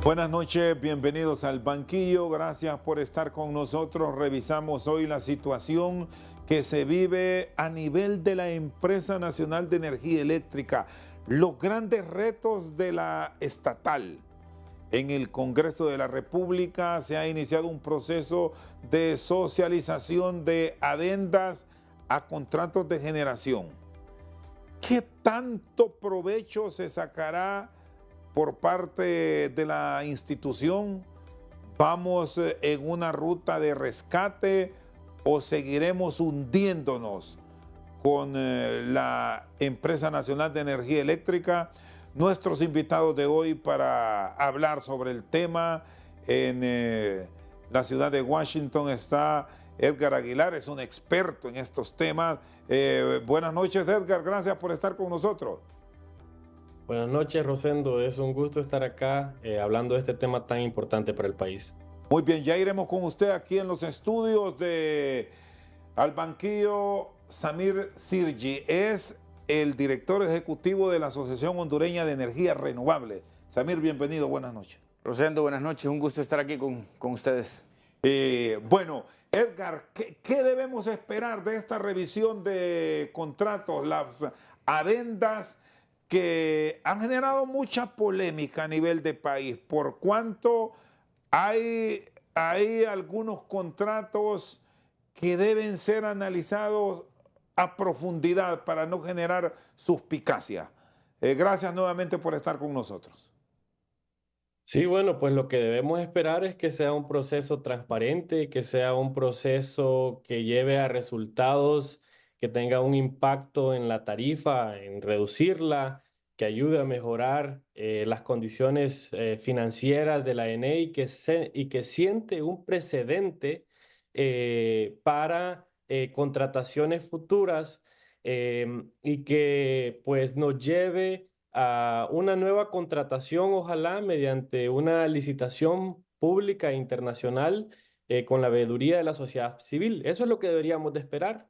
Buenas noches, bienvenidos al banquillo, gracias por estar con nosotros. Revisamos hoy la situación que se vive a nivel de la Empresa Nacional de Energía Eléctrica, los grandes retos de la estatal. En el Congreso de la República se ha iniciado un proceso de socialización de adendas a contratos de generación. ¿Qué tanto provecho se sacará por parte de la institución? ¿Vamos en una ruta de rescate o seguiremos hundiéndonos con la Empresa Nacional de Energía Eléctrica? Nuestros invitados de hoy para hablar sobre el tema en la ciudad de Washington está Edgar Aguilar, es un experto en estos temas. Buenas noches, Edgar, gracias por estar con nosotros. Buenas noches, Rosendo. Es un gusto estar acá hablando de este tema tan importante para el país. Muy bien, ya iremos con usted aquí en los estudios de Al Banquillo. Samir Sirji es el director ejecutivo de la Asociación Hondureña de Energía Renovable. Samir, bienvenido, buenas noches. Rosendo, buenas noches, un gusto estar aquí con ustedes. Bueno, Edgar, ¿qué debemos esperar de esta revisión de contratos, las adendas que han generado mucha polémica a nivel de país, por cuanto hay algunos contratos que deben ser analizados a profundidad para no generar suspicacia? Gracias nuevamente por estar con nosotros. Sí, bueno, pues lo que debemos esperar es que sea un proceso transparente, que sea un proceso que lleve a resultados, que tenga un impacto en la tarifa, en reducirla, que ayude a mejorar las condiciones financieras de la ENE y que siente un precedente para contrataciones futuras y que pues nos lleve a una nueva contratación, ojalá mediante una licitación pública e internacional con la veeduría de la sociedad civil. Eso es lo que deberíamos de esperar.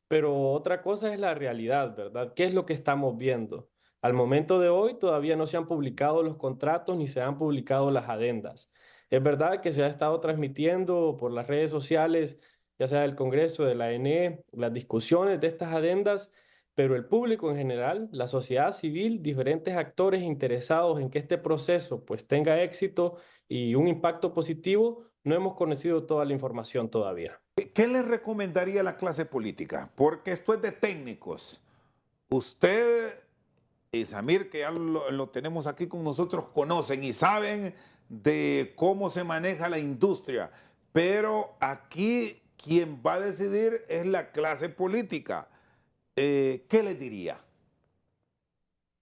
Pero otra cosa es la realidad, ¿verdad? ¿Qué es lo que estamos viendo? Al momento de hoy todavía no se han publicado los contratos ni se han publicado las adendas. Es verdad que se ha estado transmitiendo por las redes sociales, ya sea del Congreso, de la ANE, las discusiones de estas adendas, pero el público en general, la sociedad civil, diferentes actores interesados en que este proceso pues tenga éxito y un impacto positivo, no hemos conocido toda la información todavía. ¿Qué le recomendaría a la clase política? Porque esto es de técnicos. Usted y Samir, que ya lo tenemos aquí con nosotros, conocen y saben de cómo se maneja la industria. Pero aquí quien va a decidir es la clase política. ¿Qué les diría?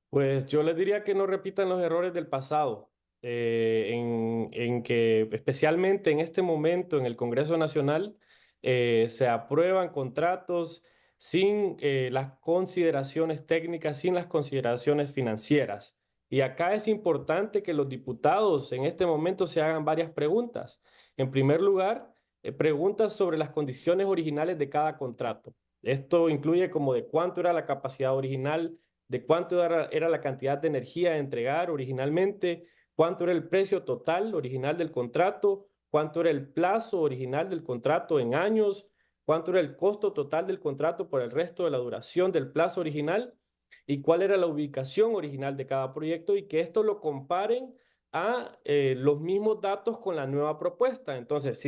Pues yo les diría que no repitan los errores del pasado, en que especialmente en este momento en el Congreso Nacional se aprueban contratos sin las consideraciones técnicas, sin las consideraciones financieras. Y acá es importante que los diputados en este momento se hagan varias preguntas. En primer lugar, preguntas sobre las condiciones originales de cada contrato. Esto incluye como de cuánto era la capacidad original, de cuánto era la cantidad de energía a entregar originalmente, cuánto era el precio total original del contrato, cuánto era el plazo original del contrato en años, cuánto era el costo total del contrato por el resto de la duración del plazo original y cuál era la ubicación original de cada proyecto y que esto lo comparen a los mismos datos con la nueva propuesta. Entonces,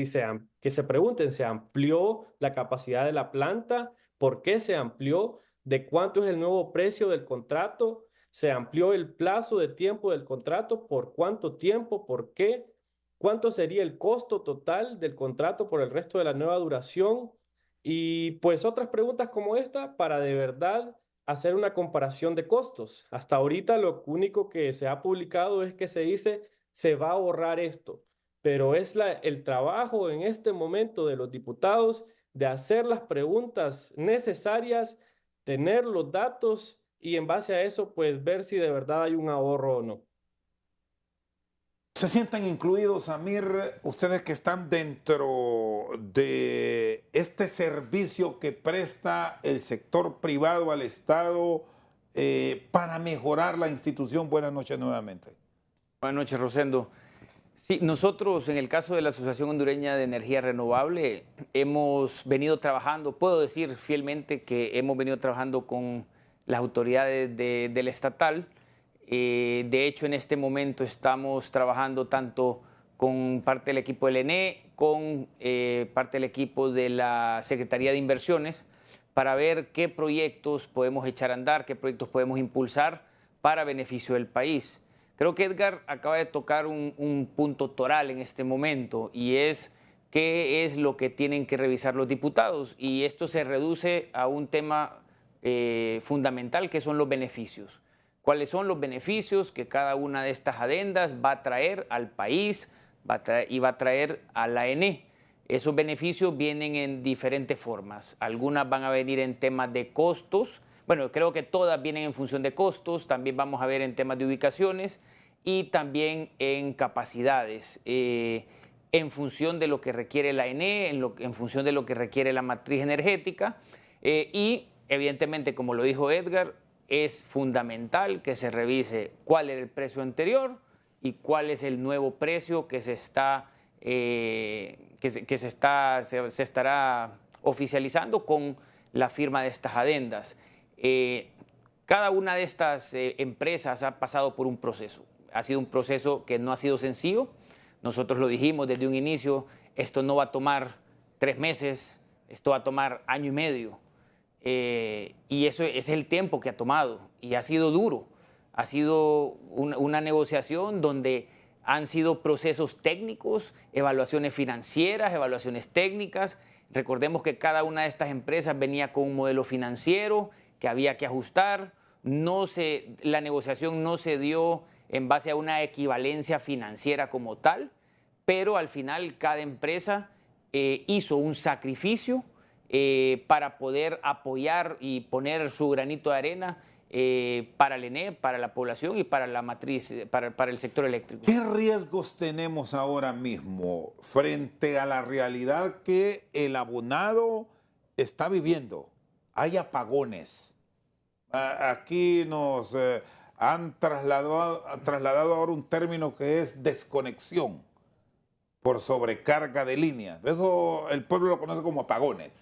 que se pregunten, ¿se amplió la capacidad de la planta? ¿Por qué se amplió? ¿De cuánto es el nuevo precio del contrato? ¿Se amplió el plazo de tiempo del contrato? ¿Por cuánto tiempo? ¿Por qué? ¿Cuánto sería el costo total del contrato por el resto de la nueva duración? Y pues otras preguntas como esta para de verdad hacer una comparación de costos. Hasta ahorita lo único que se ha publicado es que se dice se va a ahorrar esto, pero es el trabajo en este momento de los diputados de hacer las preguntas necesarias, tener los datos y en base a eso, pues ver si de verdad hay un ahorro o no. ¿Se sienten incluidos, Samir, ustedes que están dentro de este servicio que presta el sector privado al Estado para mejorar la institución? Buenas noches nuevamente. Buenas noches, Rosendo. Sí, nosotros en el caso de la Asociación Hondureña de Energía Renovable hemos venido trabajando, puedo decir fielmente que hemos venido trabajando con las autoridades del estatal. De hecho, en este momento estamos trabajando tanto con parte del equipo del ENE, con parte del equipo de la Secretaría de Inversiones, para ver qué proyectos podemos echar a andar, qué proyectos podemos impulsar para beneficio del país. Creo que Edgar acaba de tocar un punto toral en este momento, y es qué es lo que tienen que revisar los diputados. Y esto se reduce a un tema fundamental, que son los beneficios. ¿Cuáles son los beneficios que cada una de estas adendas va a traer al país y va a traer a la ENE? Esos beneficios vienen en diferentes formas. Algunas van a venir en temas de costos. Bueno, creo que todas vienen en función de costos. También vamos a ver en temas de ubicaciones y también en capacidades, en función de lo que requiere la ENE, en función de lo que requiere la matriz energética. Y evidentemente, como lo dijo Edgar, es fundamental que se revise cuál era el precio anterior y cuál es el nuevo precio que se estará oficializando con la firma de estas adendas. Cada una de estas empresas ha pasado por un proceso. Ha sido un proceso que no ha sido sencillo. Nosotros lo dijimos desde un inicio: esto no va a tomar 3 meses, esto va a tomar 1 año y medio. Y eso es el tiempo que ha tomado, y ha sido duro. Ha sido una negociación donde han sido procesos técnicos, evaluaciones financieras, evaluaciones técnicas. Recordemos que cada una de estas empresas venía con un modelo financiero que había que ajustar. La negociación no se dio en base a una equivalencia financiera como tal, pero al final cada empresa hizo un sacrificio para poder apoyar y poner su granito de arena para el ENE, para la población y para la matriz, para el sector eléctrico. ¿Qué riesgos tenemos ahora mismo frente a la realidad que el abonado está viviendo? Hay apagones. Aquí nos han trasladado ahora un término que es desconexión por sobrecarga de líneas. Eso el pueblo lo conoce como apagones,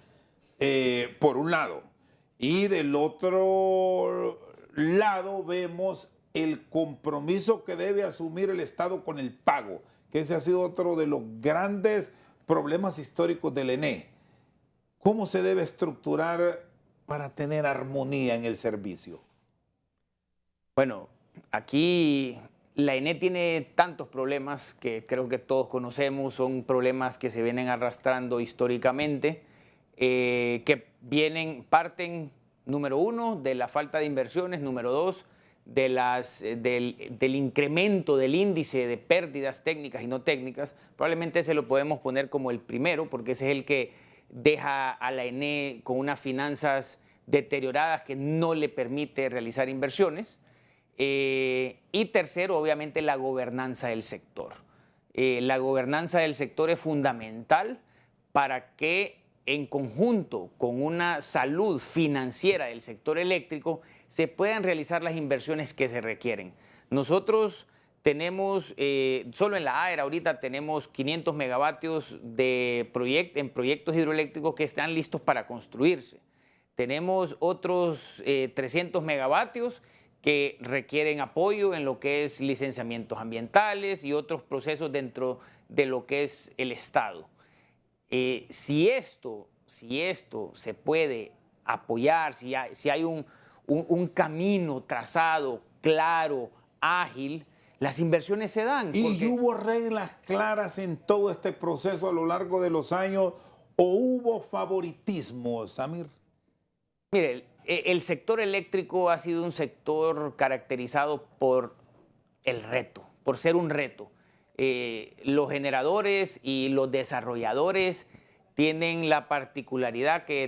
por un lado. Y del otro lado vemos el compromiso que debe asumir el Estado con el pago, que ese ha sido otro de los grandes problemas históricos del ENE. ¿Cómo se debe estructurar para tener armonía en el servicio? Bueno, aquí la ENE tiene tantos problemas que creo que todos conocemos. Son problemas que se vienen arrastrando históricamente, que parten, número 1, de la falta de inversiones, número 2, del incremento del índice de pérdidas técnicas y no técnicas. Probablemente se lo podemos poner como el primero, porque ese es el que deja a la ENE con unas finanzas deterioradas que no le permite realizar inversiones. Y tercero, obviamente, la gobernanza del sector. La gobernanza del sector es fundamental para que, en conjunto con una salud financiera del sector eléctrico, se puedan realizar las inversiones que se requieren. Nosotros tenemos, solo en la AER ahorita tenemos 500 megavatios en proyectos hidroeléctricos que están listos para construirse. Tenemos otros 300 megavatios que requieren apoyo en lo que es licenciamientos ambientales y otros procesos dentro de lo que es el Estado. Si esto se puede apoyar, si hay un camino trazado, claro, ágil, las inversiones se dan. ¿Y hubo reglas claras en todo este proceso a lo largo de los años o hubo favoritismo, Samir? Mire, el sector eléctrico ha sido un sector caracterizado por el reto, por ser un reto. Los generadores y los desarrolladores tienen la particularidad que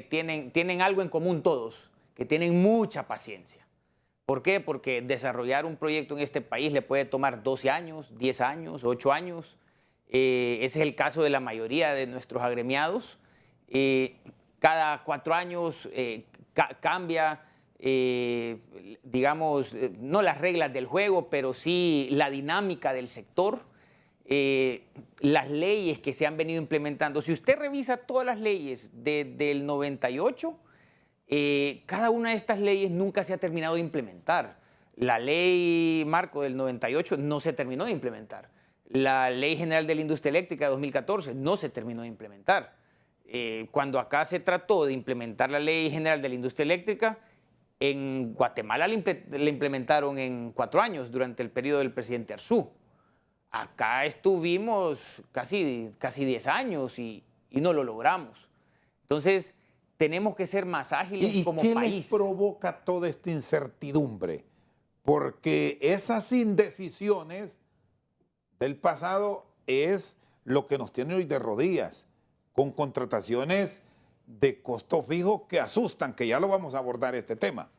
tienen algo en común todos, que tienen mucha paciencia. ¿Por qué? Porque desarrollar un proyecto en este país le puede tomar 12 años, 10 años, 8 años. Ese es el caso de la mayoría de nuestros agremiados. Cada 4 años cambia, digamos, no las reglas del juego, pero sí la dinámica del sector. las leyes que se han venido implementando. Si usted revisa todas las leyes desde el 98, cada una de estas leyes nunca se ha terminado de implementar. La ley marco del 98 no se terminó de implementar. La ley general de la industria eléctrica de 2014 no se terminó de implementar. Cuando acá se trató de implementar la ley general de la industria eléctrica, en Guatemala la implementaron en 4 años durante el periodo del presidente Arzú. Acá estuvimos casi 10 años y no lo logramos. Entonces, tenemos que ser más ágiles como qué país. les provoca toda esta incertidumbre? Porque esas indecisiones del pasado es lo que nos tiene hoy de rodillas, con contrataciones de costo fijo que asustan, que ya lo vamos a abordar este tema.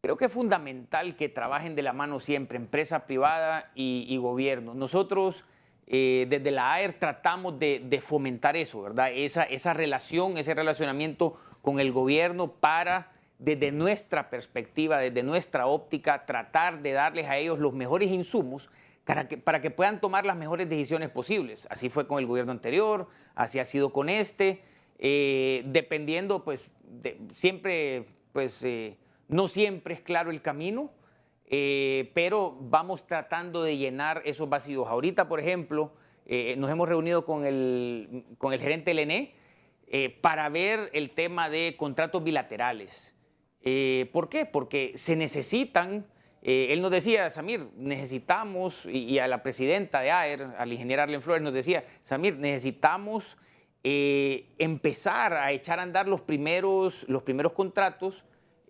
Creo que es fundamental que trabajen de la mano siempre, empresa privada y gobierno. Nosotros desde la AER tratamos de fomentar eso, ¿verdad? Esa relación, ese relacionamiento con el gobierno para, desde nuestra perspectiva, desde nuestra óptica, tratar de darles a ellos los mejores insumos para que puedan tomar las mejores decisiones posibles. Así fue con el gobierno anterior, así ha sido con este, dependiendo, pues, siempre, pues, no siempre es claro el camino, pero vamos tratando de llenar esos vacíos. Ahorita, por ejemplo, nos hemos reunido con el gerente del ENE para ver el tema de contratos bilaterales. ¿Por qué? Porque se necesitan, él nos decía, Samir, necesitamos, y a la presidenta de AER, a la ingeniera Arlen Flores, nos decía, Samir, necesitamos empezar a echar a andar los primeros contratos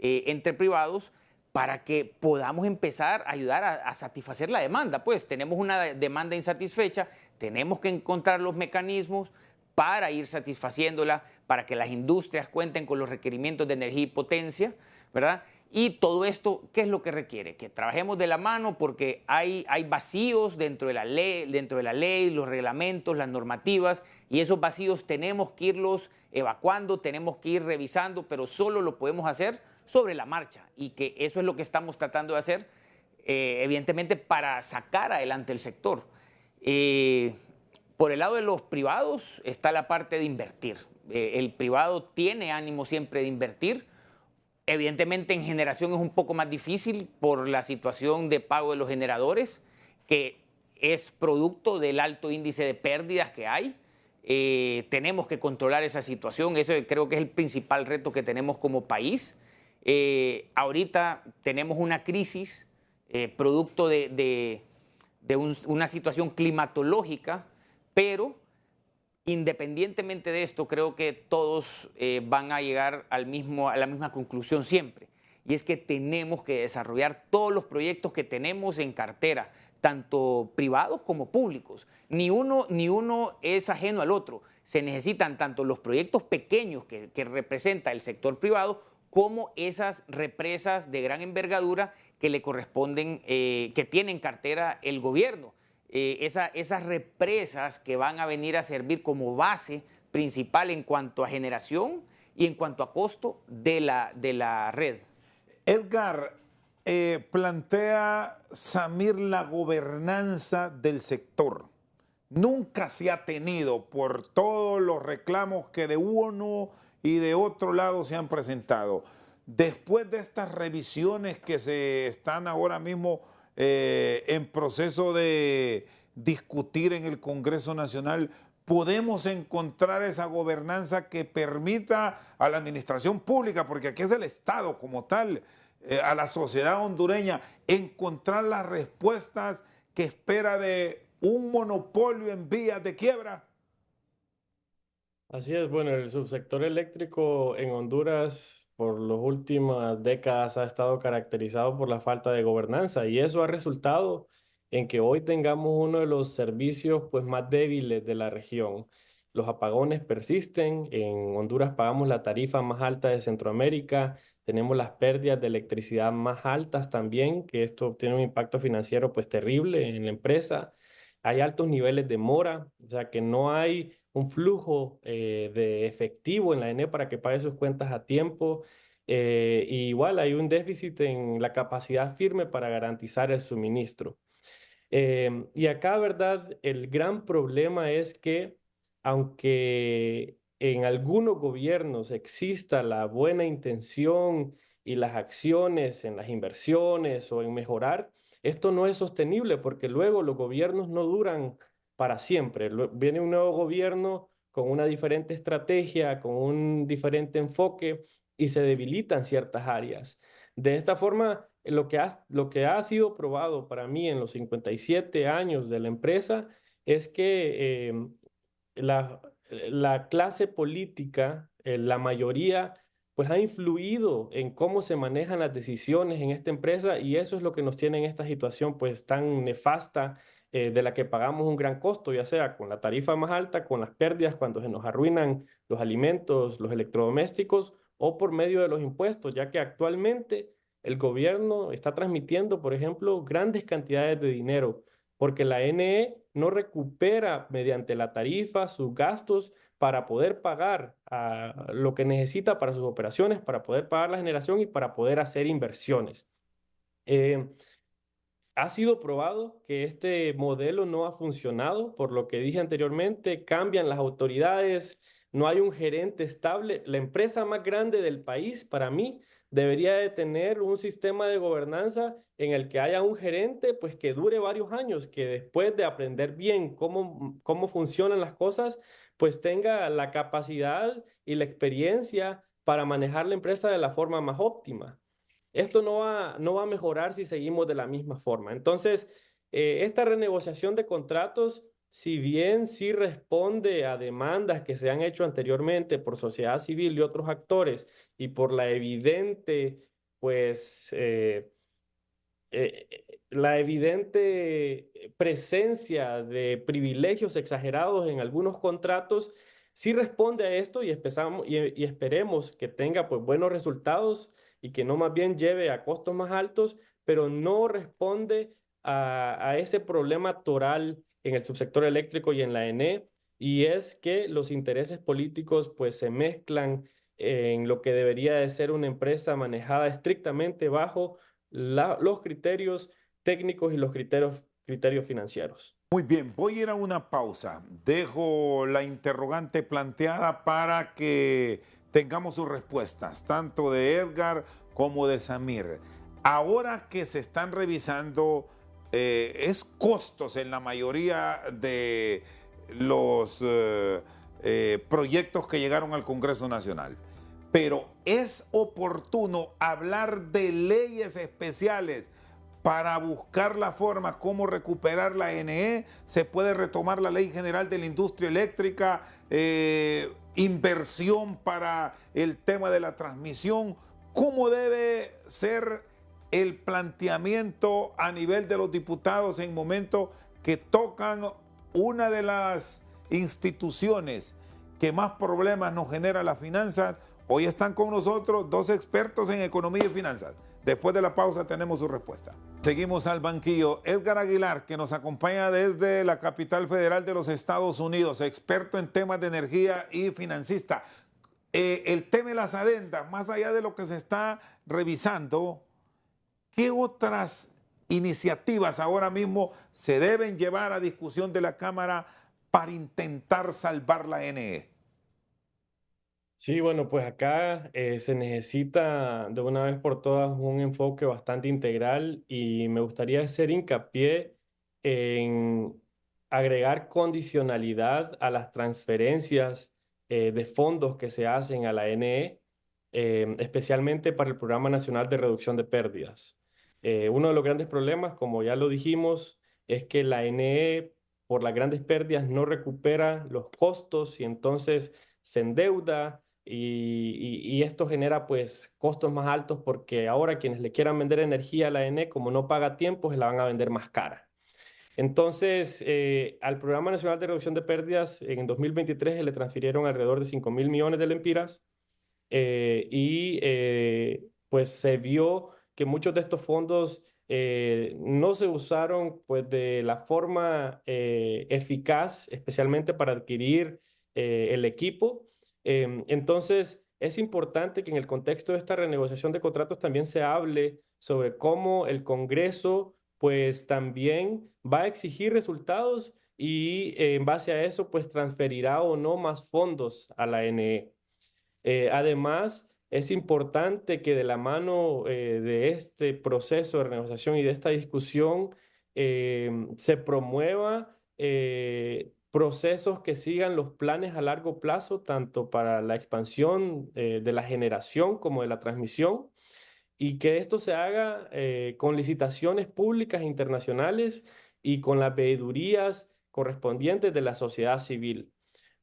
entre privados para que podamos empezar a ayudar a satisfacer la demanda. Pues tenemos una demanda insatisfecha, tenemos que encontrar los mecanismos para ir satisfaciéndola, para que las industrias cuenten con los requerimientos de energía y potencia, ¿verdad? Y todo esto, ¿qué es lo que requiere? Que trabajemos de la mano porque hay vacíos dentro de la ley, los reglamentos, las normativas, y esos vacíos tenemos que irlos evacuando, tenemos que ir revisando, pero solo lo podemos hacer sobre la marcha, y que eso es lo que estamos tratando de hacer, evidentemente, para sacar adelante el sector. Por el lado de los privados está la parte de invertir. El privado tiene ánimo siempre de invertir. Evidentemente en generación es un poco más difícil por la situación de pago de los generadores, que es producto del alto índice de pérdidas que hay. Tenemos que controlar esa situación. Eso creo que es el principal reto que tenemos como país. Ahorita tenemos una crisis producto de una situación climatológica, pero independientemente de esto, creo que todos van a llegar a la misma conclusión siempre, y es que tenemos que desarrollar todos los proyectos que tenemos en cartera, tanto privados como públicos. Ni uno es ajeno al otro. Se necesitan tanto los proyectos pequeños que representa el sector privado, como esas represas de gran envergadura que le corresponden, que tiene en cartera el gobierno. Esas represas que van a venir a servir como base principal en cuanto a generación y en cuanto a costo de la red. Edgar, plantea Samir la gobernanza del sector. Nunca se ha tenido por todos los reclamos que de uno y de otro lado se han presentado. Después de estas revisiones que se están ahora mismo en proceso de discutir en el Congreso Nacional, ¿podemos encontrar esa gobernanza que permita a la administración pública, porque aquí es el Estado como tal, a la sociedad hondureña, encontrar las respuestas que espera de un monopolio en vías de quiebra? Así es, bueno, el subsector eléctrico en Honduras por las últimas décadas ha estado caracterizado por la falta de gobernanza, y eso ha resultado en que hoy tengamos uno de los servicios pues más débiles de la región. Los apagones persisten, en Honduras pagamos la tarifa más alta de Centroamérica, tenemos las pérdidas de electricidad más altas también, que esto tiene un impacto financiero pues terrible en la empresa. Hay altos niveles de mora, o sea que no hay un flujo de efectivo en la ENE para que pague sus cuentas a tiempo. Y igual hay un déficit en la capacidad firme para garantizar el suministro. Y acá, ¿verdad? El gran problema es que aunque en algunos gobiernos exista la buena intención y las acciones en las inversiones o en mejorar, esto no es sostenible porque luego los gobiernos no duran para siempre. Viene un nuevo gobierno con una diferente estrategia, con un diferente enfoque y se debilitan ciertas áreas. De esta forma, lo que ha sido probado para mí en los 57 años de la empresa es que la clase política, la mayoría, pues ha influido en cómo se manejan las decisiones en esta empresa y eso es lo que nos tiene en esta situación pues tan nefasta de la que pagamos un gran costo, ya sea con la tarifa más alta, con las pérdidas cuando se nos arruinan los alimentos, los electrodomésticos o por medio de los impuestos, ya que actualmente el gobierno está transmitiendo, por ejemplo, grandes cantidades de dinero porque la NE no recupera mediante la tarifa sus gastos para poder pagar lo que necesita para sus operaciones, para poder pagar la generación y para poder hacer inversiones. Eh, Ha sido probado que este modelo no ha funcionado, por lo que dije anteriormente, cambian las autoridades, no hay un gerente estable. La empresa más grande del país, para mí, debería de tener un sistema de gobernanza en el que haya un gerente, pues que dure varios años, que después de aprender bien cómo funcionan las cosas, pues tenga la capacidad y la experiencia para manejar la empresa de la forma más óptima. Esto no va a mejorar si seguimos de la misma forma. Entonces, esta renegociación de contratos, si bien sí responde a demandas que se han hecho anteriormente por sociedad civil y otros actores y por la evidente, pues, la evidente presencia de privilegios exagerados en algunos contratos, sí responde a esto y esperemos que tenga pues buenos resultados y que no más bien lleve a costos más altos, pero no responde a ese problema toral en el subsector eléctrico y en la ENE, y es que los intereses políticos pues se mezclan en lo que debería de ser una empresa manejada estrictamente bajo los criterios técnicos y los criterios financieros. Muy bien, voy a ir a una pausa. Dejo la interrogante planteada para que tengamos sus respuestas, tanto de Edgar como de Samir. Ahora que se están revisando es costos en la mayoría de los proyectos que llegaron al Congreso Nacional, pero es oportuno hablar de leyes especiales para buscar la forma cómo recuperar la NE. Se puede retomar la Ley General de la Industria Eléctrica, inversión para el tema de la transmisión. ¿Cómo debe ser el planteamiento a nivel de los diputados en momentos que tocan una de las instituciones que más problemas nos genera las finanzas? Hoy están con nosotros dos expertos en economía y finanzas. Después de la pausa tenemos su respuesta. Seguimos al banquillo. Edgar Aguilar, que nos acompaña desde la capital federal de los Estados Unidos, experto en temas de energía y financista. El tema de las adendas, más allá de lo que se está revisando, ¿qué otras iniciativas ahora mismo se deben llevar a discusión de la Cámara para intentar salvar la NE? Sí, bueno, pues acá se necesita de una vez por todas un enfoque bastante integral y me gustaría hacer hincapié en agregar condicionalidad a las transferencias de fondos que se hacen a la NE, especialmente para el Programa Nacional de Reducción de Pérdidas. Uno de los grandes problemas, como ya lo dijimos, es que la NE, por las grandes pérdidas, no recupera los costos y entonces se endeuda y esto genera pues costos más altos porque ahora quienes le quieran vender energía a la ENE, como no paga a tiempo, se la van a vender más cara. Entonces, al Programa Nacional de Reducción de Pérdidas en 2023 se le transfirieron alrededor de 5.000 millones de lempiras pues se vio que muchos de estos fondos no se usaron pues de la forma eficaz, especialmente para adquirir el equipo. Entonces, es importante que en el contexto de esta renegociación de contratos también se hable sobre cómo el Congreso pues también va a exigir resultados y en base a eso, pues transferirá o no más fondos a la ANE. Además, es importante que de la mano de este proceso de renegociación y de esta discusión se promueva procesos que sigan los planes a largo plazo, tanto para la expansión de la generación como de la transmisión, y que esto se haga con licitaciones públicas internacionales y con las veedurías correspondientes de la sociedad civil.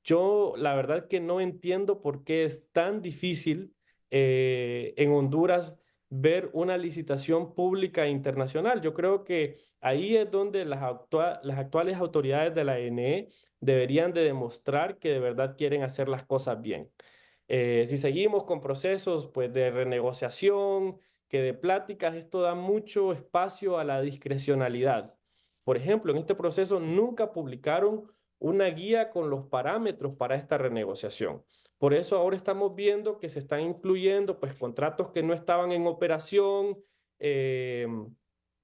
Yo la verdad que no entiendo por qué es tan difícil en Honduras ver una licitación pública internacional. Yo creo que ahí es donde las actuales autoridades de la ANE deberían de demostrar que de verdad quieren hacer las cosas bien. Si seguimos con procesos pues, de renegociación, que de pláticas, esto da mucho espacio a la discrecionalidad. Por ejemplo, en este proceso nunca publicaron una guía con los parámetros para esta renegociación. Por eso ahora estamos viendo que se están incluyendo pues, contratos que no estaban en operación eh,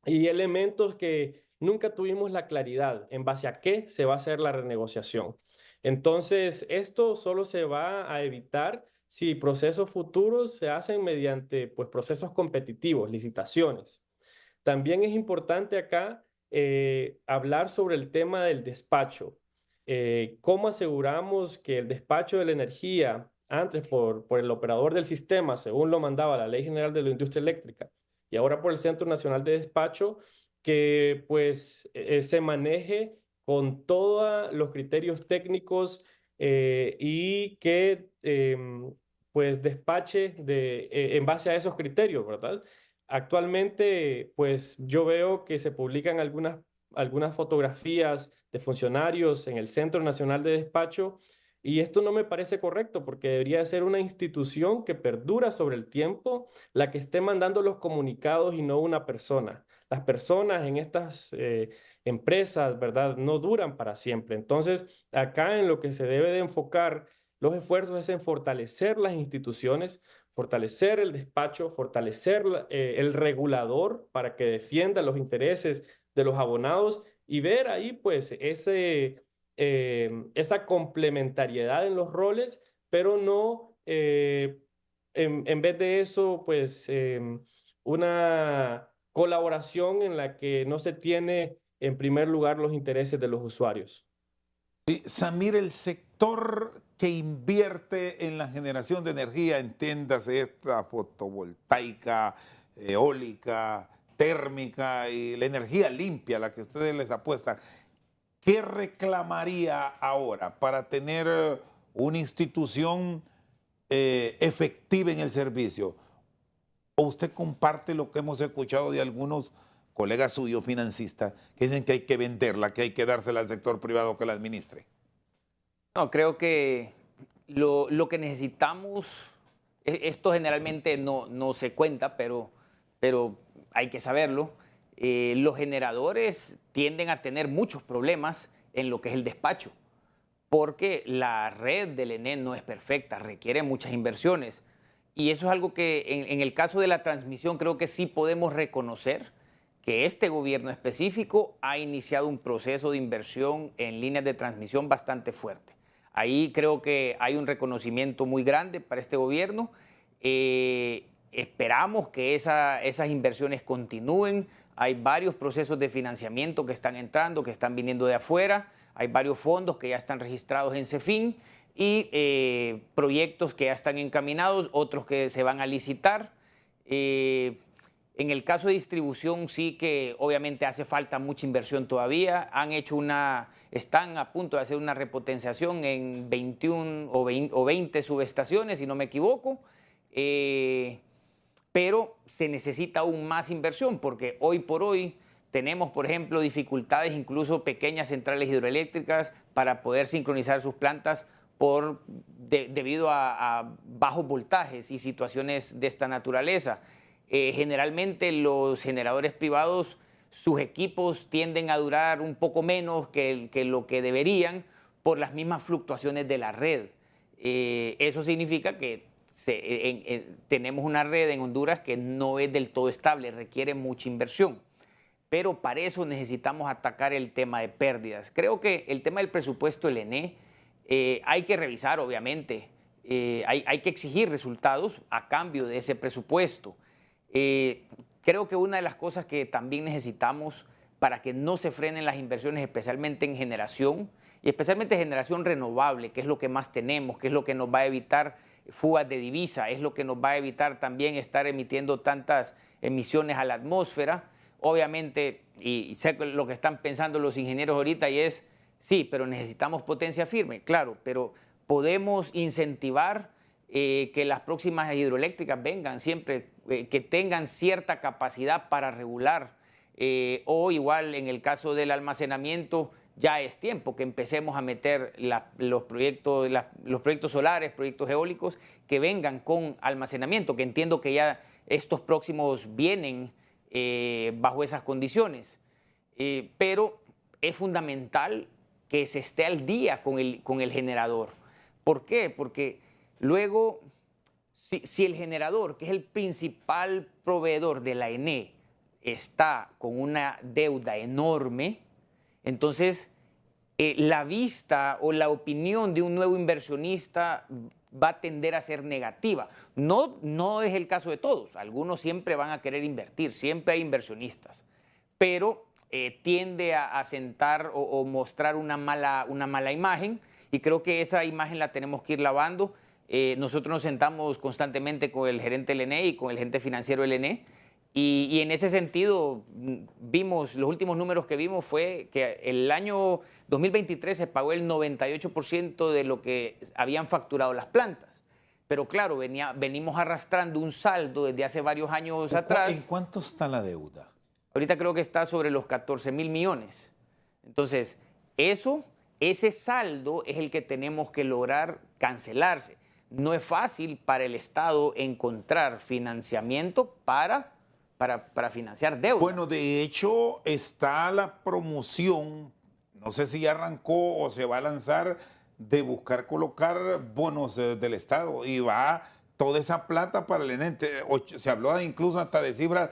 y elementos que nunca tuvimos la claridad en base a qué se va a hacer la renegociación. Entonces, esto solo se va a evitar si procesos futuros se hacen mediante pues, procesos competitivos, licitaciones. También es importante acá hablar sobre el tema del despacho. ¿Cómo aseguramos que el despacho de la energía, antes por el operador del sistema, según lo mandaba la Ley General de la Industria Eléctrica, y ahora por el Centro Nacional de Despacho, que pues se maneje con todos los criterios técnicos y que pues despache en base a esos criterios, ¿verdad? Actualmente, pues yo veo que se publican algunas fotografías de funcionarios en el Centro Nacional de Despacho y esto no me parece correcto porque debería ser una institución que perdura sobre el tiempo, la que esté mandando los comunicados y no una persona. Las personas en estas empresas, ¿verdad? No duran para siempre. Entonces, acá en lo que se debe de enfocar los esfuerzos es en fortalecer las instituciones, fortalecer el despacho, fortalecer el regulador para que defienda los intereses de los abonados y ver ahí pues esa complementariedad en los roles, pero no en vez de eso pues una colaboración en la que no se tiene en primer lugar los intereses de los usuarios. Sí, Samir, el sector que invierte en la generación de energía, entiéndase esta fotovoltaica, eólica, térmica y la energía limpia, la que ustedes les apuestan, ¿qué reclamaría ahora para tener una institución efectiva en el servicio? ¿O usted comparte lo que hemos escuchado de algunos colegas suyos financistas que dicen que hay que venderla, que hay que dársela al sector privado que la administre? No, creo que lo que necesitamos, esto generalmente no se cuenta, pero hay que saberlo. Los generadores tienden a tener muchos problemas en lo que es el despacho, porque la red del ENE no es perfecta, requiere muchas inversiones. Y eso es algo que en el caso de la transmisión creo que sí podemos reconocer que este gobierno específico ha iniciado un proceso de inversión en líneas de transmisión bastante fuerte. Ahí creo que hay un reconocimiento muy grande para este gobierno. Esperamos que esas inversiones continúen. Hay varios procesos de financiamiento que están entrando, que están viniendo de afuera. Hay varios fondos que ya están registrados en CEFIN y proyectos que ya están encaminados, otros que se van a licitar. En el caso de distribución sí que obviamente hace falta mucha inversión todavía. Están a punto de hacer una repotenciación en 21 o 20 subestaciones, si no me equivoco. Pero se necesita aún más inversión porque hoy por hoy tenemos, por ejemplo, dificultades, incluso pequeñas centrales hidroeléctricas, para poder sincronizar sus plantas debido a bajos voltajes y situaciones de esta naturaleza. Generalmente los generadores privados, sus equipos tienden a durar un poco menos que lo que deberían por las mismas fluctuaciones de la red. Eso significa que tenemos una red en Honduras que no es del todo estable, requiere mucha inversión. pero para eso necesitamos atacar el tema de pérdidas. Creo que el tema del presupuesto del ENE hay que revisar, obviamente, hay que exigir resultados a cambio de ese presupuesto. Creo que una de las cosas que también necesitamos para que no se frenen las inversiones, especialmente en generación, y especialmente generación renovable, que es lo que más tenemos, que es lo que nos va a evitar fugas de divisa, es lo que nos va a evitar también estar emitiendo tantas emisiones a la atmósfera. Obviamente, y sé lo que están pensando los ingenieros ahorita, y es, sí, pero necesitamos potencia firme, claro, pero podemos incentivar que las próximas hidroeléctricas vengan siempre, que tengan cierta capacidad para regular, o igual en el caso del almacenamiento, ya es tiempo que empecemos a meter los proyectos solares, proyectos eólicos, que vengan con almacenamiento, que entiendo que ya estos próximos vienen bajo esas condiciones. Pero es fundamental que se esté al día con el generador. ¿Por qué? Porque luego, si el generador, que es el principal proveedor de la ENE, está con una deuda enorme, entonces la vista o la opinión de un nuevo inversionista va a tender a ser negativa. No es el caso de todos. Algunos siempre van a querer invertir, siempre hay inversionistas, pero tiende a sentar o mostrar una mala imagen, y creo que esa imagen la tenemos que ir lavando. Nosotros nos sentamos constantemente con el gerente del ENE y con el gerente financiero del ENE, y en ese sentido los últimos números que vimos fue que el año 2023 se pagó el 98% de lo que habían facturado las plantas. Pero claro, venimos arrastrando un saldo desde hace varios años atrás. ¿En cuánto está la deuda? Ahorita creo que está sobre los 14.000 millones. Entonces, ese saldo es el que tenemos que lograr cancelarse. No es fácil para el Estado encontrar financiamiento para financiar deuda. Bueno, de hecho está la promoción, no sé si ya arrancó o se va a lanzar, de buscar colocar bonos del Estado, y va toda esa plata para el ENE. Se habló incluso hasta de cifras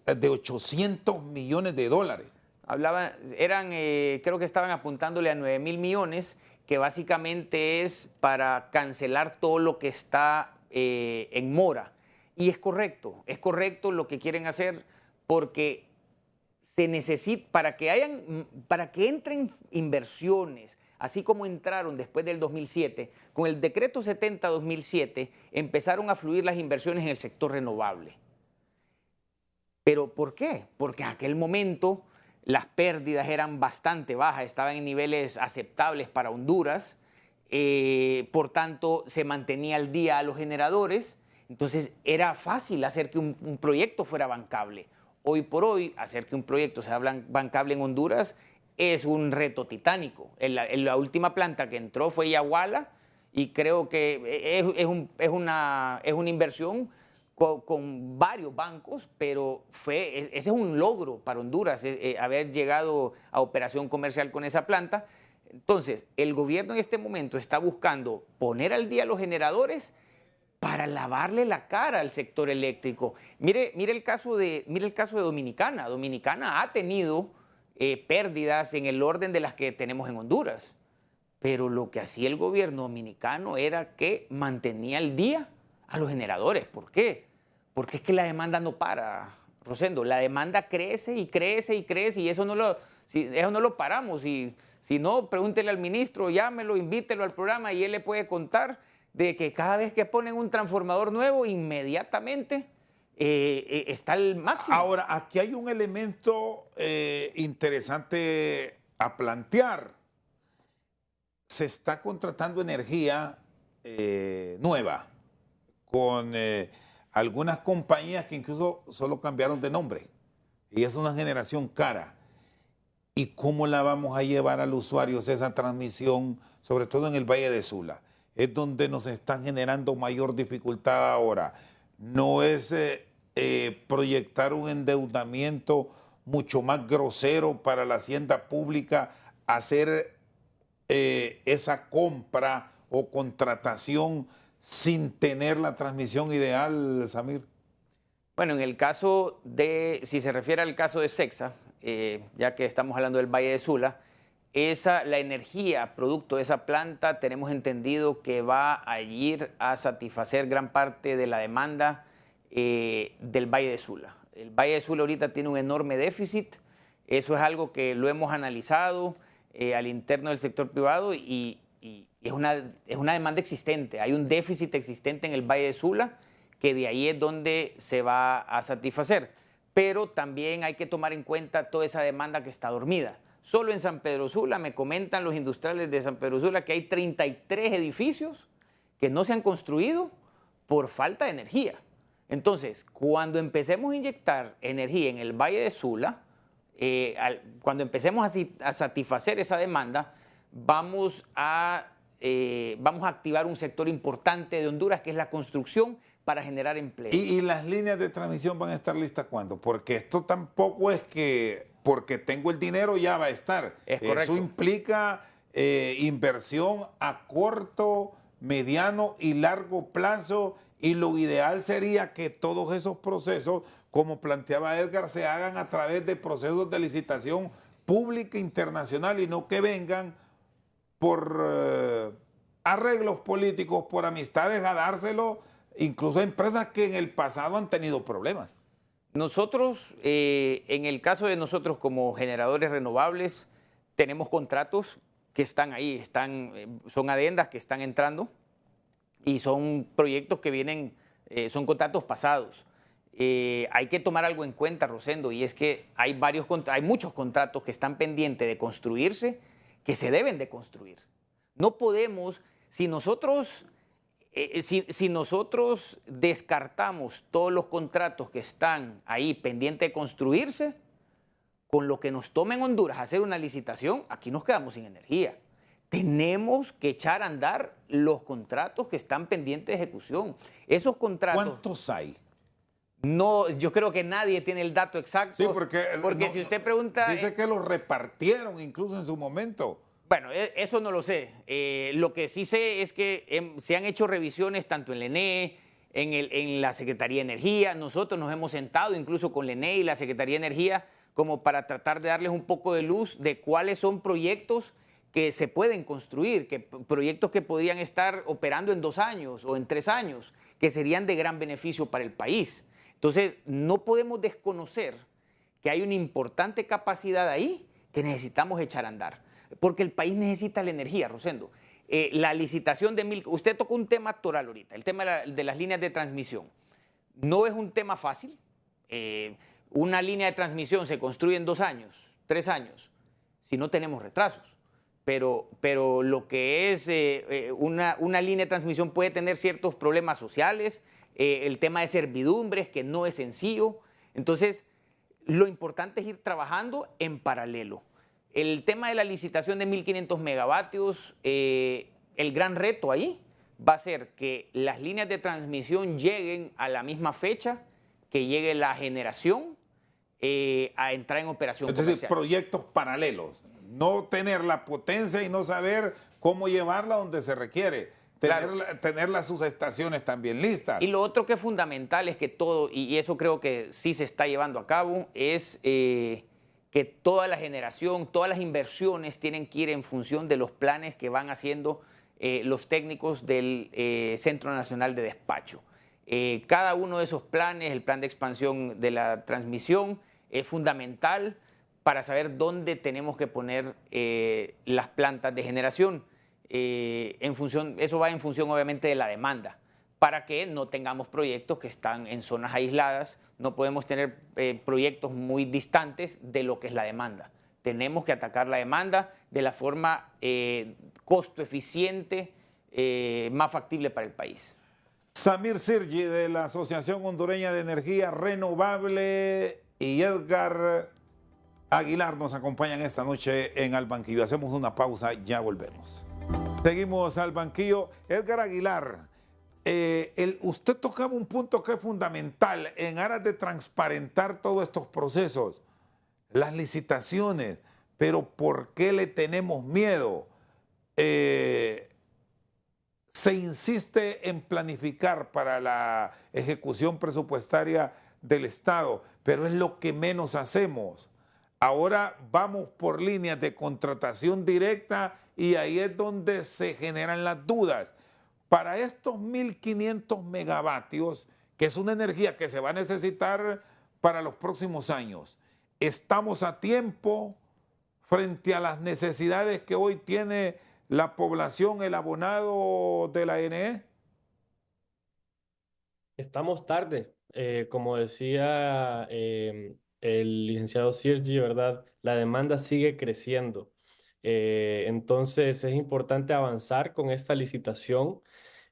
de 800 millones de dólares. Creo que estaban apuntándole a 9.000 millones, que básicamente es para cancelar todo lo que está en mora. Y es correcto lo que quieren hacer, porque se necesita, para que entren inversiones, así como entraron después del 2007, con el decreto 70-2007, empezaron a fluir las inversiones en el sector renovable. ¿Pero por qué? Porque en aquel momento las pérdidas eran bastante bajas, estaban en niveles aceptables para Honduras, por tanto se mantenía al día a los generadores. Entonces era fácil hacer que un proyecto fuera bancable. Hoy por hoy, hacer que un proyecto sea bancable en Honduras es un reto titánico. La última planta que entró fue Yaguala, y creo que es una inversión con varios bancos, pero ese es un logro para Honduras, haber llegado a operación comercial con esa planta. Entonces, el gobierno en este momento está buscando poner al día los generadores para lavarle la cara al sector eléctrico. Mire el caso de Dominicana. Dominicana ha tenido pérdidas en el orden de las que tenemos en Honduras, pero lo que hacía el gobierno dominicano era que mantenía al día a los generadores. ¿Por qué? Porque es que la demanda no para, Rosendo. La demanda crece y crece y crece, y eso no lo paramos. Y si no, pregúntele al ministro, llámelo, invítelo al programa, y él le puede contar de que cada vez que ponen un transformador nuevo, inmediatamente está al máximo. Ahora, aquí hay un elemento interesante a plantear. Se está contratando energía nueva con algunas compañías que incluso solo cambiaron de nombre, y es una generación cara. ¿Y cómo la vamos a llevar al usuario esa transmisión, sobre todo en el Valle de Sula? Es donde nos están generando mayor dificultad ahora. No es proyectar un endeudamiento mucho más grosero para la hacienda pública, hacer esa compra o contratación sin tener la transmisión ideal, Samir. Bueno, en el caso si se refiere al caso de CEXA, ya que estamos hablando del Valle de Sula, la energía producto de esa planta tenemos entendido que va a ir a satisfacer gran parte de la demanda del Valle de Sula. El Valle de Sula ahorita tiene un enorme déficit, eso es algo que lo hemos analizado al interno del sector privado y es una demanda existente, hay un déficit existente en el Valle de Sula que de ahí es donde se va a satisfacer, pero también hay que tomar en cuenta toda esa demanda que está dormida. Solo en San Pedro Sula, me comentan los industriales de San Pedro Sula que hay 33 edificios que no se han construido por falta de energía. Entonces, cuando empecemos a inyectar energía en el Valle de Sula, cuando empecemos a satisfacer esa demanda, vamos a activar un sector importante de Honduras, que es la construcción, para generar empleo. ¿Y las líneas de transmisión van a estar listas cuándo? Porque esto tampoco es que porque tengo el dinero ya va a estar. Es correcto. Eso implica inversión a corto, mediano y largo plazo, y lo ideal sería que todos esos procesos, como planteaba Edgar, se hagan a través de procesos de licitación pública internacional y no que vengan por arreglos políticos, por amistades a dárselo, incluso a empresas que en el pasado han tenido problemas. Nosotros, en el caso de nosotros como generadores renovables, tenemos contratos que están ahí, son adendas que están entrando y son proyectos que vienen, son contratos pasados. Hay que tomar algo en cuenta, Rosendo, y es que hay muchos contratos que están pendientes de construirse, que se deben de construir. No podemos, si nosotros descartamos todos los contratos que están ahí pendientes de construirse, con lo que nos tome en Honduras hacer una licitación, aquí nos quedamos sin energía. Tenemos que echar a andar los contratos que están pendientes de ejecución. Esos contratos... ¿Cuántos hay? No, yo creo que nadie tiene el dato exacto. Sí, porque no, si usted pregunta... Dice que los repartieron incluso en su momento. Bueno, eso no lo sé. Lo que sí sé es que se han hecho revisiones tanto en la ENE, en la Secretaría de Energía. Nosotros nos hemos sentado incluso con la ENE y la Secretaría de Energía como para tratar de darles un poco de luz de cuáles son proyectos que se pueden construir, proyectos que podrían estar operando en 2 años o en 3 años, que serían de gran beneficio para el país. Entonces, no podemos desconocer que hay una importante capacidad ahí que necesitamos echar a andar. Porque el país necesita la energía, Rosendo. La licitación de usted tocó un tema actoral ahorita, el tema de las líneas de transmisión. No es un tema fácil. Una línea de transmisión se construye en 2 años, 3 años, si no tenemos retrasos. Pero lo que es una línea de transmisión puede tener ciertos problemas sociales, el tema de servidumbres, que no es sencillo. Entonces, lo importante es ir trabajando en paralelo. El tema de la licitación de 1.500 megavatios, el gran reto ahí va a ser que las líneas de transmisión lleguen a la misma fecha que llegue la generación a entrar en operación comercial. Es decir, proyectos paralelos, no tener la potencia y no saber cómo llevarla donde se requiere. Tener las subestaciones también listas. Y lo otro que es fundamental es que todo, y eso creo que sí se está llevando a cabo, es... que toda la generación, todas las inversiones tienen que ir en función de los planes que van haciendo los técnicos del Centro Nacional de Despacho. Cada uno de esos planes, el plan de expansión de la transmisión, es fundamental para saber dónde tenemos que poner las plantas de generación. Eso va en función obviamente de la demanda, para que no tengamos proyectos que están en zonas aisladas. No podemos tener proyectos muy distantes de lo que es la demanda. Tenemos que atacar la demanda de la forma costo eficiente, más factible para el país. Samir Sirgi, de la Asociación Hondureña de Energía Renovable, y Edgar Aguilar nos acompañan esta noche en Al Banquillo. Hacemos una pausa, ya volvemos. Seguimos al Banquillo. Edgar Aguilar, usted tocaba un punto que es fundamental en aras de transparentar todos estos procesos, las licitaciones, pero ¿por qué le tenemos miedo? Se insiste en planificar para la ejecución presupuestaria del Estado, pero es lo que menos hacemos. Ahora vamos por líneas de contratación directa y ahí es donde se generan las dudas. Para estos 1.500 megavatios, que es una energía que se va a necesitar para los próximos años, ¿estamos a tiempo frente a las necesidades que hoy tiene la población, el abonado de la NE? Estamos tarde, como decía el licenciado Sirgi, ¿verdad? La demanda sigue creciendo. Entonces es importante avanzar con esta licitación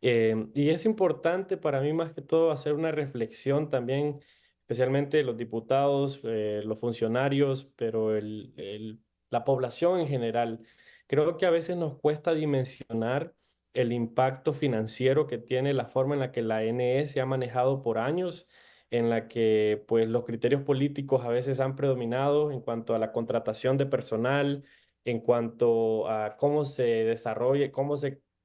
y es importante para mí más que todo hacer una reflexión también, especialmente los diputados, los funcionarios, pero la población en general. Creo que a veces nos cuesta dimensionar el impacto financiero que tiene la forma en la que la NE se ha manejado por años, en la que pues los criterios políticos a veces han predominado en cuanto a la contratación de personal, en cuanto a cómo se desarrolla,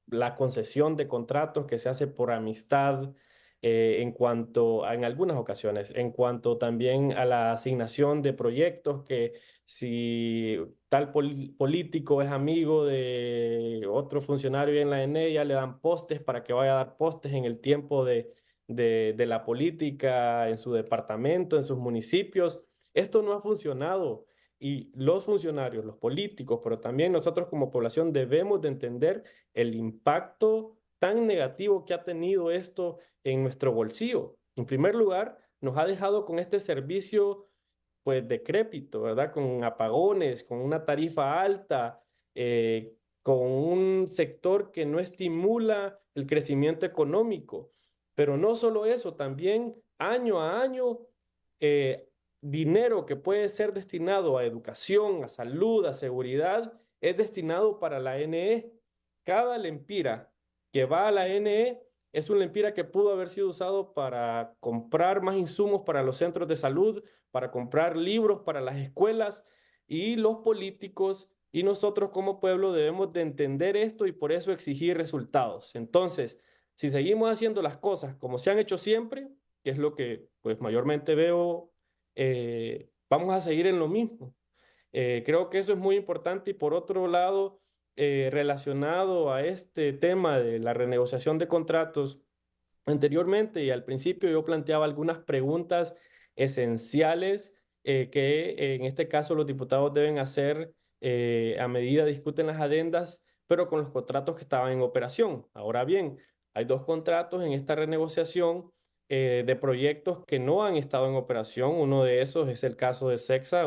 la concesión de contratos que se hace por amistad, en cuanto en algunas ocasiones, en cuanto también a la asignación de proyectos que si tal político es amigo de otro funcionario en la ENE, ya le dan postes para que vaya a dar postes en el tiempo de la política, en su departamento, en sus municipios. Esto no ha funcionado y los funcionarios, los políticos, pero también nosotros como población debemos de entender el impacto tan negativo que ha tenido esto en nuestro bolsillo. En primer lugar, nos ha dejado con este servicio pues decrépito, ¿verdad? Con apagones, con una tarifa alta, con un sector que no estimula el crecimiento económico. Pero no solo eso, también año a año, eh, dinero que puede ser destinado a educación, a salud, a seguridad, es destinado para la NE. Cada lempira que va a la NE es un lempira que pudo haber sido usado para comprar más insumos para los centros de salud, para comprar libros para las escuelas, y los políticos y nosotros como pueblo debemos de entender esto y por eso exigir resultados. Entonces, si seguimos haciendo las cosas como se han hecho siempre, que es lo que pues mayormente veo, vamos a seguir en lo mismo. Creo que eso es muy importante y por otro lado, relacionado a este tema de la renegociación de contratos, anteriormente y al principio yo planteaba algunas preguntas esenciales que en este caso los diputados deben hacer a medida discuten las adendas, pero con los contratos que estaban en operación. Ahora bien, hay dos contratos en esta renegociación de proyectos que no han estado en operación. Uno de esos es el caso de Sexa,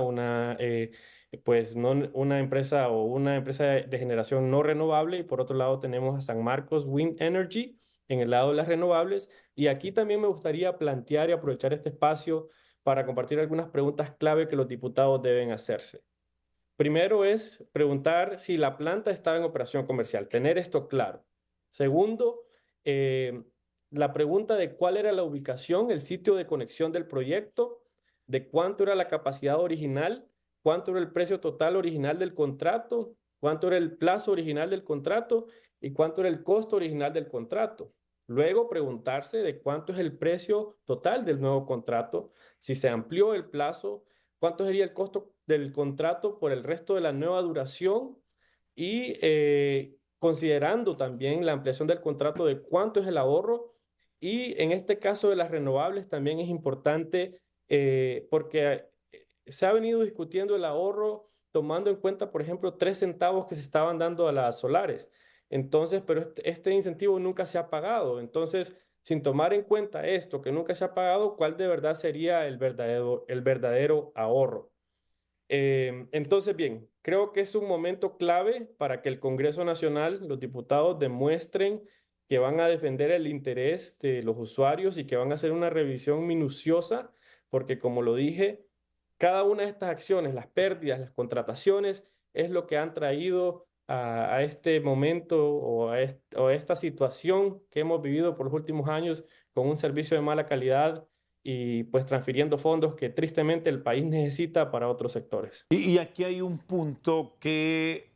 pues no, una empresa o una empresa de generación no renovable, y por otro lado tenemos a San Marcos Wind Energy en el lado de las renovables. Y aquí también me gustaría plantear y aprovechar este espacio para compartir algunas preguntas clave que los diputados deben hacerse. Primero es preguntar si la planta está en operación comercial, tener esto claro. Segundo, la pregunta de cuál era la ubicación, el sitio de conexión del proyecto, de cuánto era la capacidad original, cuánto era el precio total original del contrato, cuánto era el plazo original del contrato y cuánto era el costo original del contrato. Luego preguntarse de cuánto es el precio total del nuevo contrato, si se amplió el plazo, cuánto sería el costo del contrato por el resto de la nueva duración y considerando también la ampliación del contrato de cuánto es el ahorro. Y en este caso de las renovables también es importante porque se ha venido discutiendo el ahorro tomando en cuenta, por ejemplo, 3 centavos que se estaban dando a las solares. Entonces, pero este incentivo nunca se ha pagado. Entonces, sin tomar en cuenta esto que nunca se ha pagado, ¿cuál de verdad sería el verdadero ahorro? Entonces, bien, creo que es un momento clave para que el Congreso Nacional, los diputados demuestren que van a defender el interés de los usuarios y que van a hacer una revisión minuciosa, porque como lo dije, cada una de estas acciones, las pérdidas, las contrataciones, es lo que han traído a este momento o a esta situación que hemos vivido por los últimos años con un servicio de mala calidad y pues transfiriendo fondos que tristemente el país necesita para otros sectores. Y aquí hay un punto que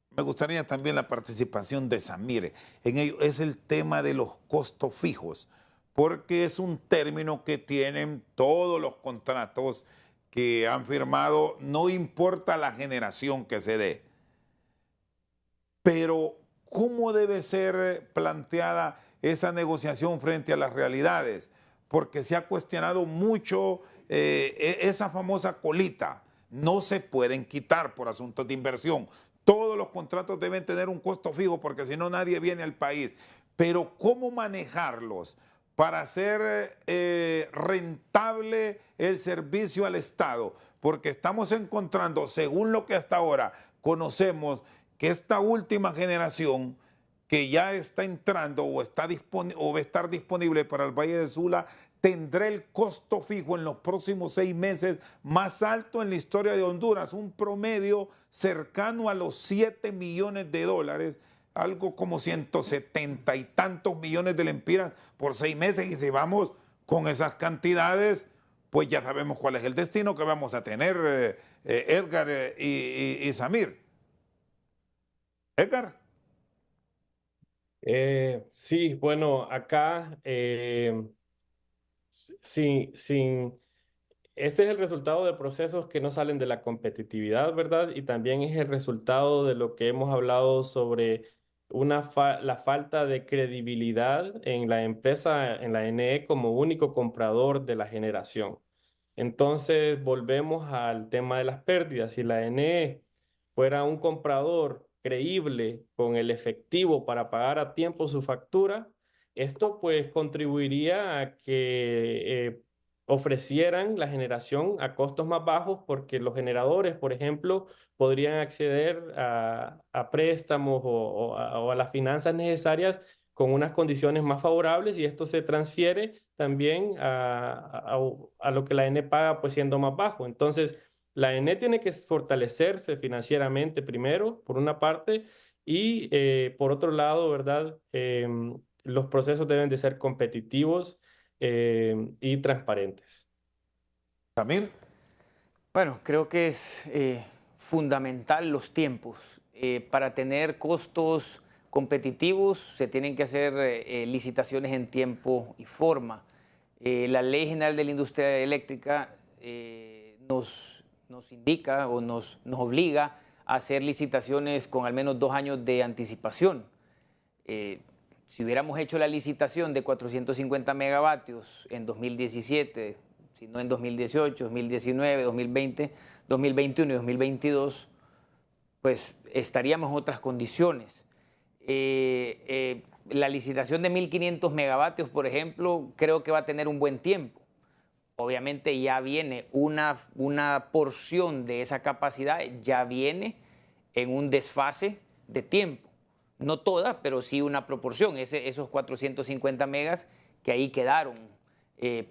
me gustaría también la participación de Samir en ello, es el tema de los costos fijos, porque es un término que tienen todos los contratos que han firmado, no importa la generación que se dé. Pero, ¿cómo debe ser planteada esa negociación frente a las realidades? Porque se ha cuestionado mucho esa famosa colita. No se pueden quitar por asuntos de inversión. Todos los contratos deben tener un costo fijo porque si no nadie viene al país. Pero ¿cómo manejarlos para hacer rentable el servicio al Estado? Porque estamos encontrando, según lo que hasta ahora conocemos, que esta última generación que ya está entrando o va a estar disponible para el Valle de Sula, tendrá el costo fijo en los próximos 6 meses más alto en la historia de Honduras, un promedio cercano a los 7 millones de dólares, algo como 170 y tantos millones de lempiras por 6 meses. Y si vamos con esas cantidades, pues ya sabemos cuál es el destino que vamos a tener, Edgar y Samir. Edgar. Sí, bueno, acá ese es el resultado de procesos que no salen de la competitividad, ¿verdad? Y también es el resultado de lo que hemos hablado sobre la falta de credibilidad en la empresa, en la NE, como único comprador de la generación. Entonces, volvemos al tema de las pérdidas. Si la NE fuera un comprador creíble con el efectivo para pagar a tiempo su factura, esto pues contribuiría a que ofrecieran la generación a costos más bajos porque los generadores, por ejemplo, podrían acceder a préstamos o a las finanzas necesarias con unas condiciones más favorables y esto se transfiere también a lo que la N paga pues siendo más bajo. Entonces, la ENE tiene que fortalecerse financieramente primero, por una parte, y por otro lado, ¿verdad? Los procesos deben de ser competitivos y transparentes. Samir. Bueno, creo que es fundamental los tiempos. Para tener costos competitivos se tienen que hacer licitaciones en tiempo y forma. La Ley General de la Industria Eléctrica nos indica o nos obliga a hacer licitaciones con al menos 2 años de anticipación. Si hubiéramos hecho la licitación de 450 megavatios en 2017, si no en 2018, 2019, 2020, 2021 y 2022, pues estaríamos en otras condiciones. La licitación de 1.500 megavatios, por ejemplo, creo que va a tener un buen tiempo. Obviamente ya viene una porción de esa capacidad, ya viene en un desfase de tiempo. No toda, pero sí una proporción, esos 450 megas que ahí quedaron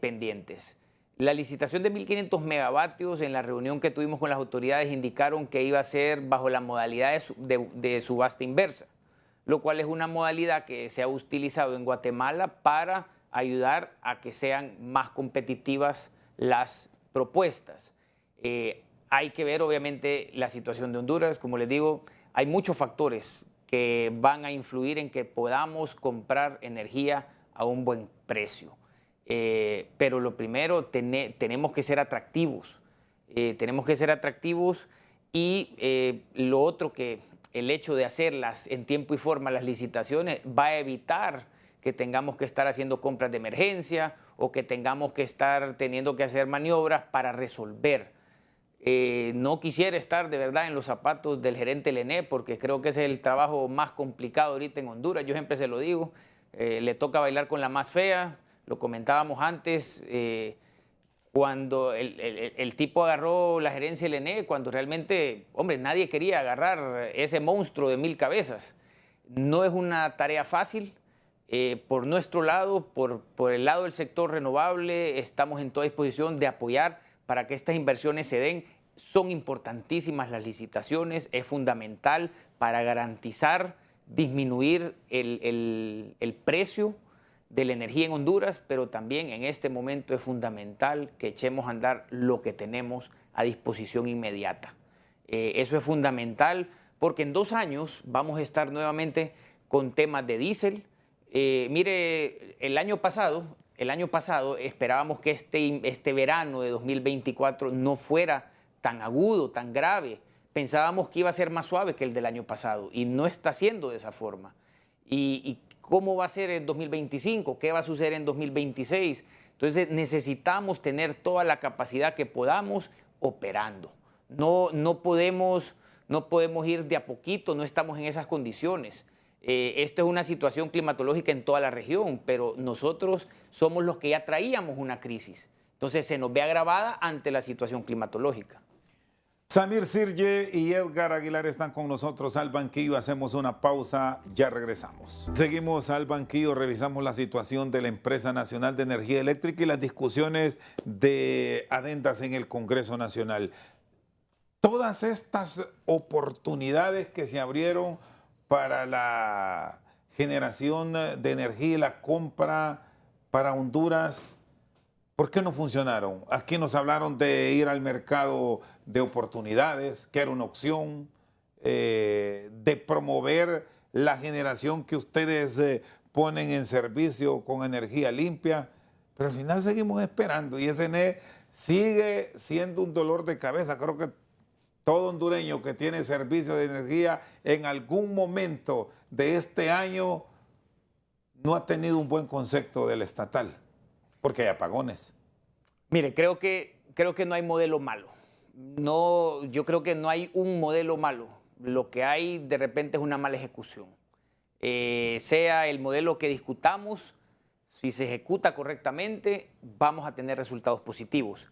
pendientes. La licitación de 1.500 megavatios en la reunión que tuvimos con las autoridades indicaron que iba a ser bajo la modalidad de subasta inversa, lo cual es una modalidad que se ha utilizado en Guatemala para ayudar a que sean más competitivas las propuestas. Hay que ver obviamente la situación de Honduras, como les digo, hay muchos factores que van a influir en que podamos comprar energía a un buen precio. Pero lo primero, tenemos que ser atractivos. Tenemos que ser atractivos y lo otro que el hecho de hacerlas en tiempo y forma, las licitaciones, va a evitar que tengamos que estar haciendo compras de emergencia o que tengamos que estar teniendo que hacer maniobras para resolver. No quisiera estar de verdad en los zapatos del gerente del ENE porque creo que es el trabajo más complicado ahorita en Honduras. Yo siempre se lo digo, le toca bailar con la más fea. Lo comentábamos antes, cuando el tipo agarró la gerencia del ENE, cuando realmente, hombre, nadie quería agarrar ese monstruo de 1000 cabezas. No es una tarea fácil. Por nuestro lado, por el lado del sector renovable, estamos en toda disposición de apoyar para que estas inversiones se den. Son importantísimas las licitaciones, es fundamental para garantizar, disminuir el precio de la energía en Honduras, pero también en este momento es fundamental que echemos a andar lo que tenemos a disposición inmediata. Eso es fundamental porque en 2 años vamos a estar nuevamente con temas de diésel. Mire, el año pasado el año pasado esperábamos que este verano de 2024 no fuera tan agudo, tan grave. Pensábamos que iba a ser más suave que el del año pasado y no está siendo de esa forma. ¿Y cómo va a ser en 2025? ¿Qué va a suceder en 2026? Entonces necesitamos tener toda la capacidad que podamos operando. No podemos ir de a poquito, no estamos en esas condiciones. Esto es una situación climatológica en toda la región, pero nosotros somos los que ya traíamos una crisis. Entonces se nos ve agravada ante la situación climatológica. Samir Sirje y Edgar Aguilar están con nosotros al banquillo. Hacemos una pausa, ya regresamos. Seguimos al banquillo, revisamos la situación de la Empresa Nacional de Energía Eléctrica y las discusiones de adendas en el Congreso Nacional. Todas estas oportunidades que se abrieron para la generación de energía y la compra para Honduras, ¿por qué no funcionaron? Aquí nos hablaron de ir al mercado de oportunidades, que era una opción, de promover la generación que ustedes ponen en servicio con energía limpia, pero al final seguimos esperando y ese SNE sigue siendo un dolor de cabeza. Creo que todo hondureño que tiene servicio de energía en algún momento de este año no ha tenido un buen concepto del estatal, porque hay apagones. Mire, creo que no hay modelo malo. No, yo creo que no hay un modelo malo. Lo que hay de repente es una mala ejecución. Sea el modelo que discutamos, si se ejecuta correctamente, vamos a tener resultados positivos.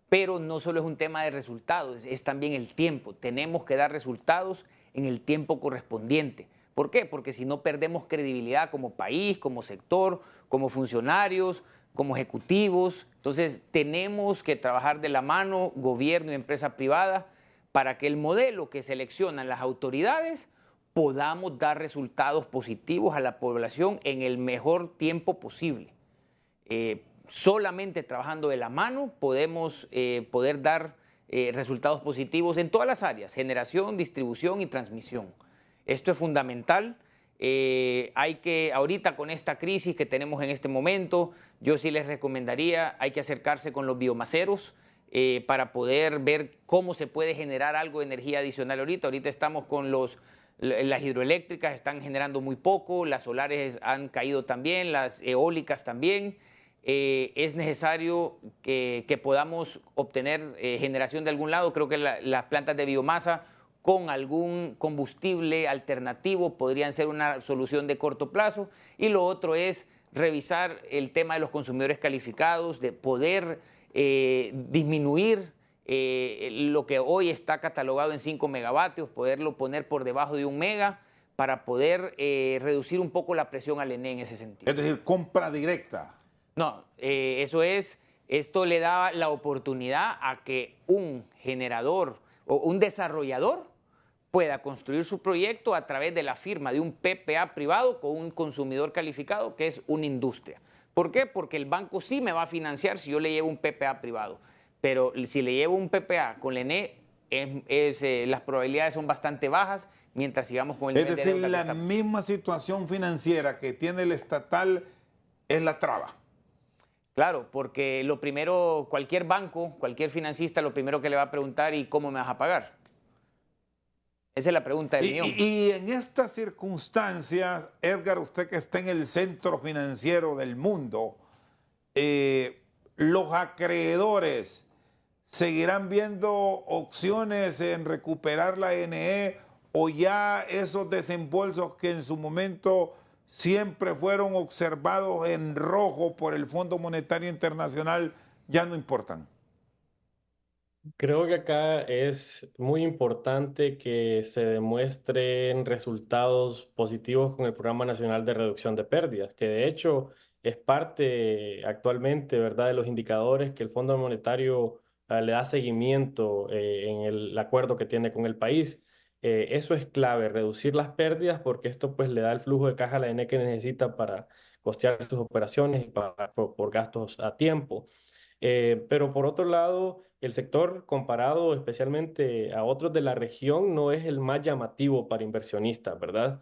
Pero no solo es un tema de resultados, es también el tiempo. Tenemos que dar resultados en el tiempo correspondiente. ¿Por qué? Porque si no perdemos credibilidad como país, como sector, como funcionarios, como ejecutivos. Entonces tenemos que trabajar de la mano, gobierno y empresa privada, para que el modelo que seleccionan las autoridades podamos dar resultados positivos a la población en el mejor tiempo posible. Solamente trabajando de la mano podemos poder dar resultados positivos en todas las áreas: generación, distribución y transmisión. Esto es fundamental. Hay que, ahorita con esta crisis que tenemos en este momento, yo sí les recomendaría, hay que acercarse con los biomaseros para poder ver cómo se puede generar algo de energía adicional ahorita. Ahorita estamos con las hidroeléctricas, están generando muy poco, las solares han caído también, las eólicas también. Es necesario que podamos obtener generación de algún lado. Creo que las plantas de biomasa con algún combustible alternativo podrían ser una solución de corto plazo. Y lo otro es revisar el tema de los consumidores calificados, de poder disminuir lo que hoy está catalogado en 5 megavatios, poderlo poner por debajo de 1 mega para poder reducir un poco la presión al ENE en ese sentido. Es decir, compra directa. No, esto le da la oportunidad a que un generador o un desarrollador pueda construir su proyecto a través de la firma de un PPA privado con un consumidor calificado, que es una industria. ¿Por qué? Porque el banco sí me va a financiar si yo le llevo un PPA privado, pero si le llevo un PPA con la ENE, las probabilidades son bastante bajas mientras sigamos con el nivel de deuda. Es decir, la misma situación financiera que tiene el estatal es la traba. Claro, porque lo primero, cualquier banco, cualquier financista, lo primero que le va a preguntar: ¿y cómo me vas a pagar? Esa es la pregunta del millón. Y en estas circunstancias, Edgar, usted que está en el centro financiero del mundo, los acreedores seguirán viendo opciones en recuperar la NE, o ya esos desembolsos que en su momento siempre fueron observados en rojo por el Fondo Monetario Internacional ya no importan. Creo que acá es muy importante que se demuestren resultados positivos con el Programa Nacional de Reducción de Pérdidas, que de hecho es parte actualmente, ¿verdad?, de los indicadores que el Fondo Monetario le da seguimiento en el acuerdo que tiene con el país. Eso es clave, reducir las pérdidas, porque esto pues le da el flujo de caja a la ENE que necesita para costear sus operaciones y pagar por gastos a tiempo. Pero por otro lado, el sector comparado especialmente a otros de la región no es el más llamativo para inversionistas, ¿verdad?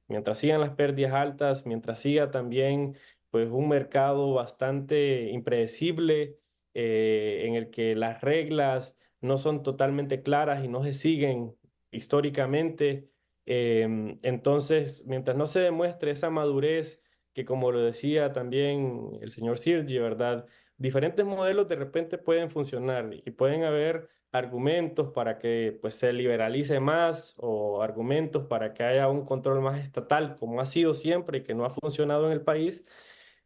Mientras sigan las pérdidas altas, mientras siga también pues un mercado bastante impredecible, en el que las reglas no son totalmente claras y no se siguen históricamente. Entonces, mientras no se demuestre esa madurez, que como lo decía también el señor Sirgi, ¿verdad? Diferentes modelos de repente pueden funcionar y pueden haber argumentos para que pues, se liberalice más o argumentos para que haya un control más estatal, como ha sido siempre y que no ha funcionado en el país,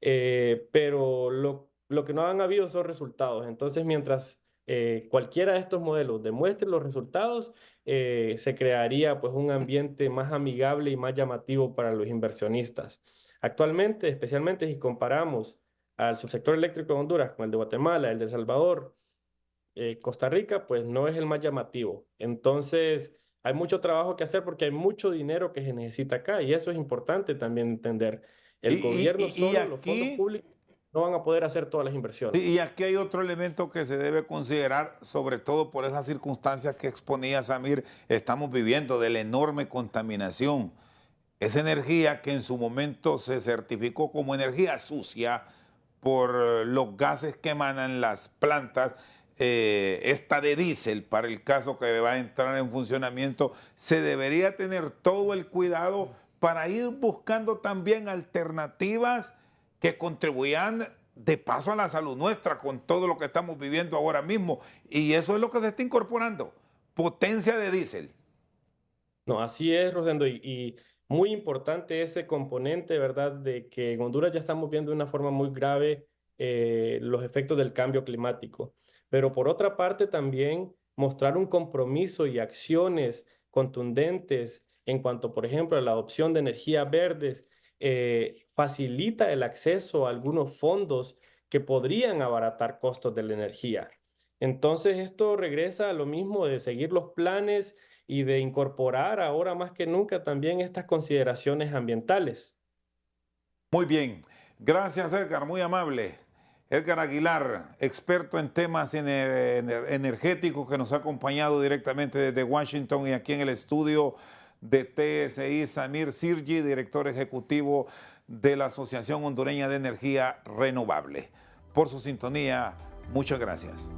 pero lo que no han habido son resultados. Entonces, mientras cualquiera de estos modelos demuestre los resultados, se crearía pues un ambiente más amigable y más llamativo para los inversionistas. Actualmente, especialmente si comparamos al subsector eléctrico de Honduras con el de Guatemala, el de El Salvador, Costa Rica, pues no es el más llamativo. Entonces, hay mucho trabajo que hacer porque hay mucho dinero que se necesita acá y eso es importante también entender. El gobierno Y solo, los fondos aquí, públicos, no van a poder hacer todas las inversiones. y aquí hay otro elemento que se debe considerar, sobre todo por esas circunstancias que exponía Samir, estamos viviendo de la enorme contaminación. Esa energía que en su momento se certificó como energía sucia por los gases que emanan las plantas, esta de diésel, para el caso que va a entrar en funcionamiento, se debería tener todo el cuidado para ir buscando también alternativas que contribuyan de paso a la salud nuestra con todo lo que estamos viviendo ahora mismo. Y eso es lo que se está incorporando, potencia de diésel. No, así es, Rosendo, y muy importante ese componente, ¿verdad? De que en Honduras ya estamos viendo de una forma muy grave los efectos del cambio climático. Pero por otra parte también mostrar un compromiso y acciones contundentes en cuanto, por ejemplo, a la adopción de energías verdes, facilita el acceso a algunos fondos que podrían abaratar costos de la energía. Entonces, esto regresa a lo mismo de seguir los planes y de incorporar ahora más que nunca también estas consideraciones ambientales. Muy bien, gracias Edgar, muy amable. Edgar Aguilar, experto en temas energéticos, que nos ha acompañado directamente desde Washington y aquí en el estudio de TSI, Samir Sirgi, director ejecutivo de la Asociación Hondureña de Energía Renovable. Por su sintonía, muchas gracias.